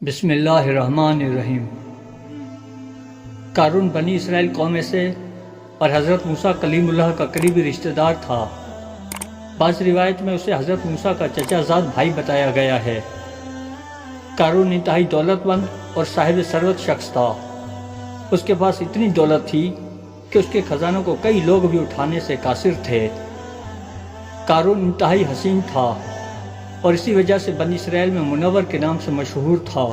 بسم اللہ الرحمن الرحیم۔ قارون بنی اسرائیل قوم میں سے اور حضرت موسیٰ کلیم اللہ کا قریبی رشتہ دار تھا۔ بعض روایت میں اسے حضرت موسیٰ کا چچا زاد بھائی بتایا گیا ہے۔ قارون انتہائی دولت مند اور صاحب ثروت شخص تھا۔ اس کے پاس اتنی دولت تھی کہ اس کے خزانوں کو کئی لوگ بھی اٹھانے سے قاصر تھے۔ قارون انتہائی حسین تھا اور اسی وجہ سے بنی اسرائیل میں منور کے نام سے مشہور تھا۔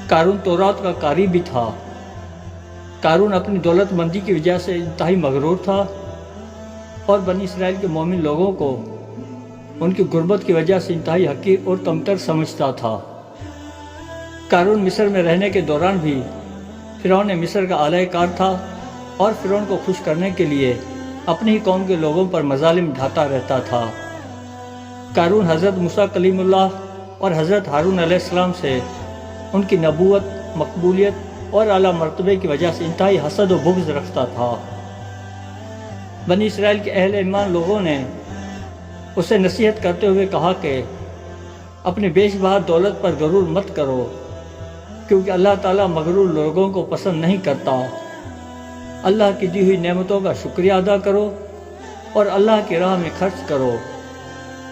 قارون تورات کا قاری بھی تھا۔ قارون اپنی دولت مندی کی وجہ سے انتہائی مغرور تھا اور بنی اسرائیل کے مومن لوگوں کو ان کی غربت کی وجہ سے انتہائی حقیر اور کمتر سمجھتا تھا۔ قارون مصر میں رہنے کے دوران بھی فرعون مصر کا اعلی کار تھا اور فرعون کو خوش کرنے کے لیے اپنی ہی قوم کے لوگوں پر مظالم ڈھاتا رہتا تھا۔ قارون حضرت موسیٰ کلیم اللہ اور حضرت ہارون علیہ السلام سے ان کی نبوت، مقبولیت اور اعلیٰ مرتبے کی وجہ سے انتہائی حسد و بغض رکھتا تھا۔ بنی اسرائیل کے اہل ایمان لوگوں نے اسے نصیحت کرتے ہوئے کہا کہ اپنی بیش بہا دولت پر غرور مت کرو، کیونکہ اللہ تعالیٰ مغرور لوگوں کو پسند نہیں کرتا۔ اللہ کی دی ہوئی نعمتوں کا شکریہ ادا کرو اور اللہ کی راہ میں خرچ کرو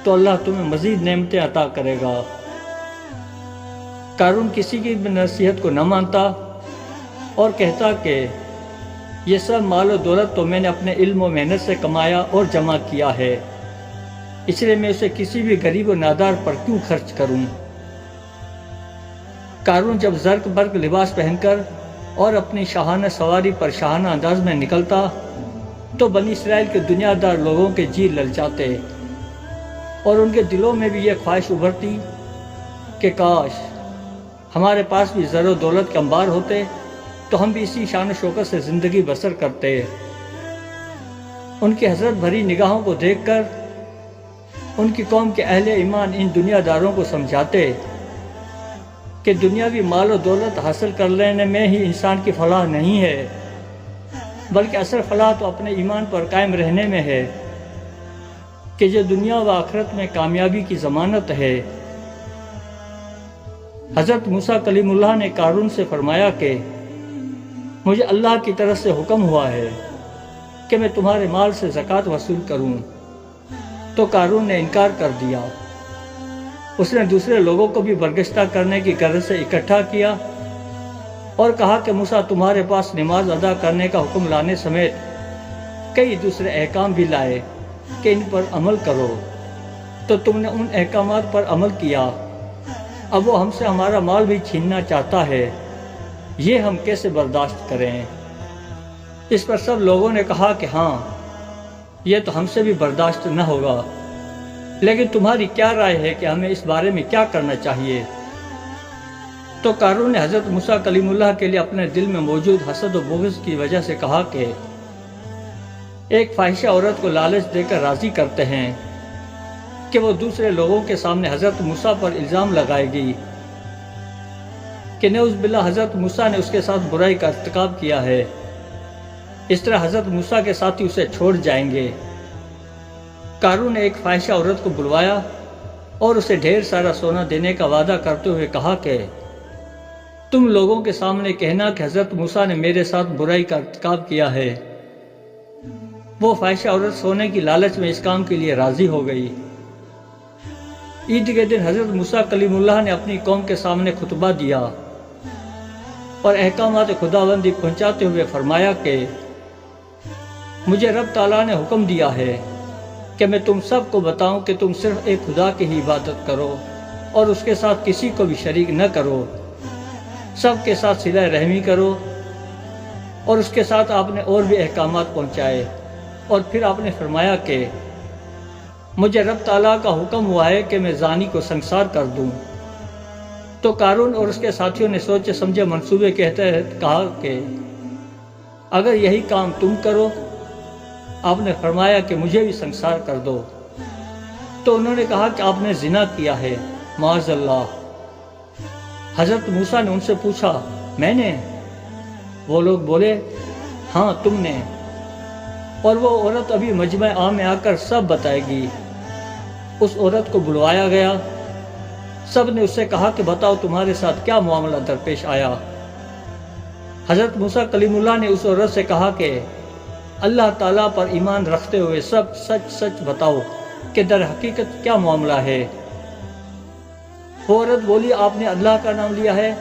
تو اللہ تمہیں مزید نعمتیں عطا کرے گا۔ قارون کسی کی بھی نصیحت کو نہ مانتا اور کہتا کہ یہ سب مال و دولت تو میں نے اپنے علم و محنت سے کمایا اور جمع کیا ہے، اس لیے میں اسے کسی بھی غریب و نادار پر کیوں خرچ کروں۔ قارون جب زرق برق لباس پہن کر اور اپنی شاہانہ سواری پر شاہانہ انداز میں نکلتا تو بنی اسرائیل کے دنیا دار لوگوں کے جی للچاتے اور ان کے دلوں میں بھی یہ خواہش ابھرتی کہ کاش ہمارے پاس بھی زر و دولت کے انبار ہوتے تو ہم بھی اسی شان و شوکت سے زندگی بسر کرتے۔ ان کی حسرت بھری نگاہوں کو دیکھ کر ان کی قوم کے اہل ایمان ان دنیا داروں کو سمجھاتے کہ دنیاوی مال و دولت حاصل کر لینے میں ہی انسان کی فلاح نہیں ہے، بلکہ اصل فلاح تو اپنے ایمان پر قائم رہنے میں ہے کہ یہ دنیا و آخرت میں کامیابی کی ضمانت ہے۔ حضرت موسیٰ کلیم اللہ نے قارون سے فرمایا کہ مجھے اللہ کی طرف سے حکم ہوا ہے کہ میں تمہارے مال سے زکوٰۃ وصول کروں، تو قارون نے انکار کر دیا۔ اس نے دوسرے لوگوں کو بھی برگشتہ کرنے کی غرض سے اکٹھا کیا اور کہا کہ موسیٰ تمہارے پاس نماز ادا کرنے کا حکم لانے سمیت کئی دوسرے احکام بھی لائے کہ ان پر عمل کرو، تو تم نے ان احکامات پر عمل کیا، اب وہ ہم سے ہمارا مال بھی چھیننا چاہتا ہے، یہ ہم کیسے برداشت کریں؟ اس پر سب لوگوں نے کہا کہ ہاں، یہ تو ہم سے بھی برداشت نہ ہوگا، لیکن تمہاری کیا رائے ہے کہ ہمیں اس بارے میں کیا کرنا چاہیے؟ تو قارون نے حضرت موسیٰ کلیم اللہ کے لیے اپنے دل میں موجود حسد و بغض کی وجہ سے کہا کہ ایک فاحشہ عورت کو لالچ دے کر راضی کرتے ہیں کہ وہ دوسرے لوگوں کے سامنے حضرت موسیٰ پر الزام لگائے گی کہ نعوذ باللہ حضرت موسیٰ نے اس کے ساتھ برائی کا ارتکاب کیا ہے، اس طرح حضرت موسیٰ کے ساتھی اسے چھوڑ جائیں گے۔ قارون نے ایک فاحشہ عورت کو بلوایا اور اسے ڈھیر سارا سونا دینے کا وعدہ کرتے ہوئے کہا کہ تم لوگوں کے سامنے کہنا کہ حضرت موسیٰ نے میرے ساتھ برائی کا ارتکاب کیا ہے۔ وہ فاحشہ عورت سونے کی لالچ میں اس کام کے لیے راضی ہو گئی۔ عید کے دن حضرت موسیٰ کلیم اللہ نے اپنی قوم کے سامنے خطبہ دیا اور احکامات خداوندی پہنچاتے ہوئے فرمایا کہ مجھے رب تعالیٰ نے حکم دیا ہے کہ میں تم سب کو بتاؤں کہ تم صرف ایک خدا کی ہی عبادت کرو اور اس کے ساتھ کسی کو بھی شریک نہ کرو، سب کے ساتھ صلہ رحمی کرو، اور اس کے ساتھ آپ نے اور بھی احکامات پہنچائے، اور پھر آپ نے فرمایا کہ مجھے رب تعالیٰ کا حکم ہوا ہے کہ میں زانی کو سنسار کر دوں۔ تو قارون اور اس کے ساتھیوں نے سوچے سمجھے منصوبے کے تحت کہا کہ اگر یہی کام تم کرو، آپ نے فرمایا کہ مجھے بھی سنسار کر دو۔ تو انہوں نے کہا کہ آپ نے زنا کیا ہے، معاذ اللہ۔ حضرت موسیٰ نے ان سے پوچھا میں نے؟ وہ لوگ بولے ہاں تم نے، اور وہ عورت ابھی مجمع عام میں آ کر سب بتائے گی۔ اس عورت کو بلوایا گیا۔ سب نے اس سے کہا کہ بتاؤ تمہارے ساتھ کیا معاملہ درپیش آیا۔ حضرت موسیٰ کلیم اللہ نے اس عورت سے کہا کہ اللہ تعالیٰ پر ایمان رکھتے ہوئے سب سچ سچ بتاؤ کہ در حقیقت کیا معاملہ ہے۔ وہ عورت بولی آپ نے اللہ کا نام لیا ہے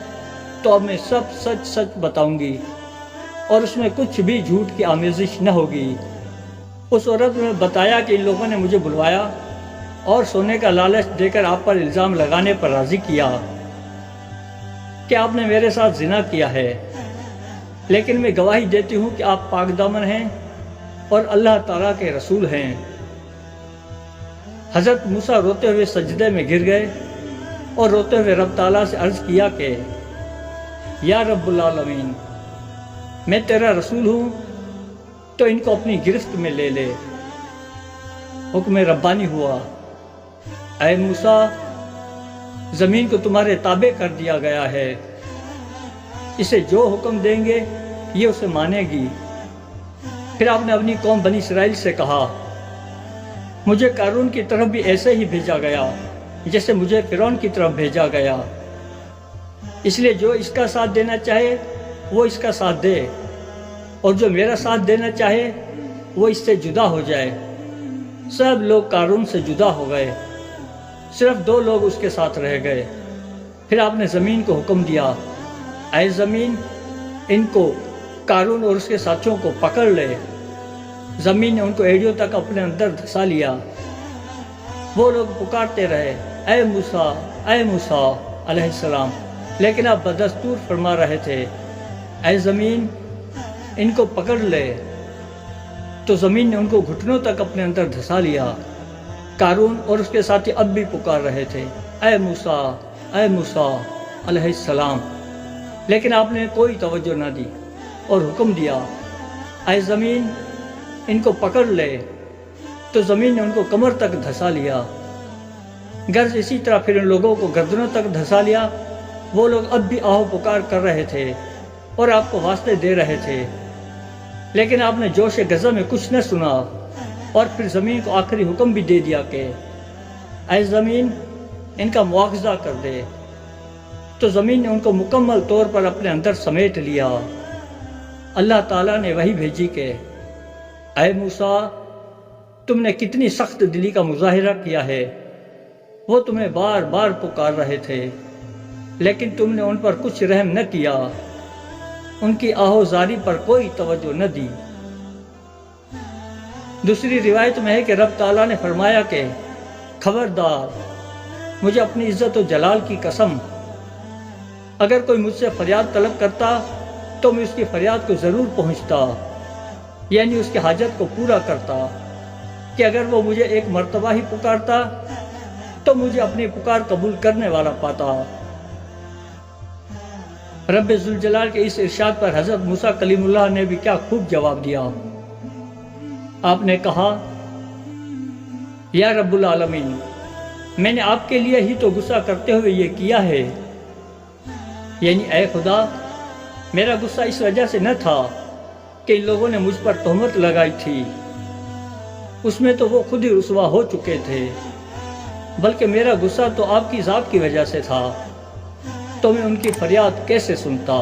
تو اب میں سب سچ سچ بتاؤں گی اور اس میں کچھ بھی جھوٹ کی آمیزش نہ ہوگی۔ اس عورت نے بتایا کہ ان لوگوں نے مجھے بلوایا اور سونے کا لالچ دے کر آپ پر الزام لگانے پر راضی کیا کہ آپ نے میرے ساتھ زنا کیا ہے، لیکن میں گواہی دیتی ہوں کہ آپ پاک دامن ہیں اور اللہ تعالیٰ کے رسول ہیں۔ حضرت موسیٰ روتے ہوئے سجدے میں گر گئے اور روتے ہوئے رب تعالیٰ سے عرض کیا کہ یا رب العالمین، میں تیرا رسول ہوں تو ان کو اپنی گرفت میں لے لے۔ حکم ربانی ہوا، اے موسیٰ، زمین کو تمہارے تابع کر دیا گیا ہے، اسے جو حکم دیں گے یہ اسے مانے گی۔ پھر آپ نے اپنی قوم بنی اسرائیل سے کہا مجھے قارون کی طرف بھی ایسے ہی بھیجا گیا جیسے مجھے فرعون کی طرف بھیجا گیا، اس لیے جو اس کا ساتھ دینا چاہے وہ اس کا ساتھ دے، اور جو میرا ساتھ دینا چاہے وہ اس سے جدا ہو جائے۔ سب لوگ قارون سے جدا ہو گئے، صرف 2 لوگ اس کے ساتھ رہ گئے۔ پھر آپ نے زمین کو حکم دیا، اے زمین، ان کو قارون اور اس کے ساتھیوں کو پکڑ لے۔ زمین نے ان کو ایڑیوں تک اپنے اندر دھسا لیا۔ وہ لوگ پکارتے رہے، اے موسیٰ، اے موسیٰ علیہ السلام، لیکن آپ بدستور فرما رہے تھے، اے زمین، ان کو پکڑ لے۔ تو زمین نے ان کو گھٹنوں تک اپنے اندر دھسا لیا۔ قارون اور اس کے ساتھی اب بھی پکار رہے تھے، اے موسیٰ، اے موسیٰ علیہ السلام، لیکن آپ نے کوئی توجہ نہ دی اور حکم دیا، اے زمین، ان کو پکڑ لے۔ تو زمین نے ان کو کمر تک دھسا لیا۔ غرض اسی طرح پھر ان لوگوں کو گردنوں تک دھسا لیا۔ وہ لوگ اب بھی آہو پکار کر رہے تھے اور آپ کو واسطے دے رہے تھے، لیکن آپ نے جوش غضب میں کچھ نہ سنا، اور پھر زمین کو آخری حکم بھی دے دیا کہ اے زمین، ان کا مواخذہ کر دے۔ تو زمین نے ان کو مکمل طور پر اپنے اندر سمیٹ لیا۔ اللہ تعالیٰ نے وحی بھیجی کہ اے موسیٰ، تم نے کتنی سخت دلی کا مظاہرہ کیا ہے۔ وہ تمہیں بار بار پکار رہے تھے، لیکن تم نے ان پر کچھ رحم نہ کیا، ان کی آہو زاری پر کوئی توجہ نہ دی۔ دوسری روایت میں ہے کہ رب تعالیٰ نے فرمایا کہ خبردار، مجھے اپنی عزت و جلال کی قسم، اگر کوئی مجھ سے فریاد طلب کرتا تو میں اس کی فریاد کو ضرور پہنچتا، یعنی اس کی حاجت کو پورا کرتا، کہ اگر وہ مجھے ایک مرتبہ ہی پکارتا تو مجھے اپنی پکار قبول کرنے والا پاتا۔ رب ذوالجلال کے اس ارشاد پر حضرت موسیٰ کلیم اللہ نے بھی کیا خوب جواب دیا۔ آپ نے کہا، یا رب العالمین، میں نے آپ کے لیے ہی تو غصہ کرتے ہوئے یہ کیا ہے، یعنی اے خدا، میرا غصہ اس وجہ سے نہ تھا کہ ان لوگوں نے مجھ پر تہمت لگائی تھی، اس میں تو وہ خود ہی رسوا ہو چکے تھے، بلکہ میرا غصہ تو آپ کی ذات کی وجہ سے تھا، تو میں ان کی فریاد کیسے سنتا۔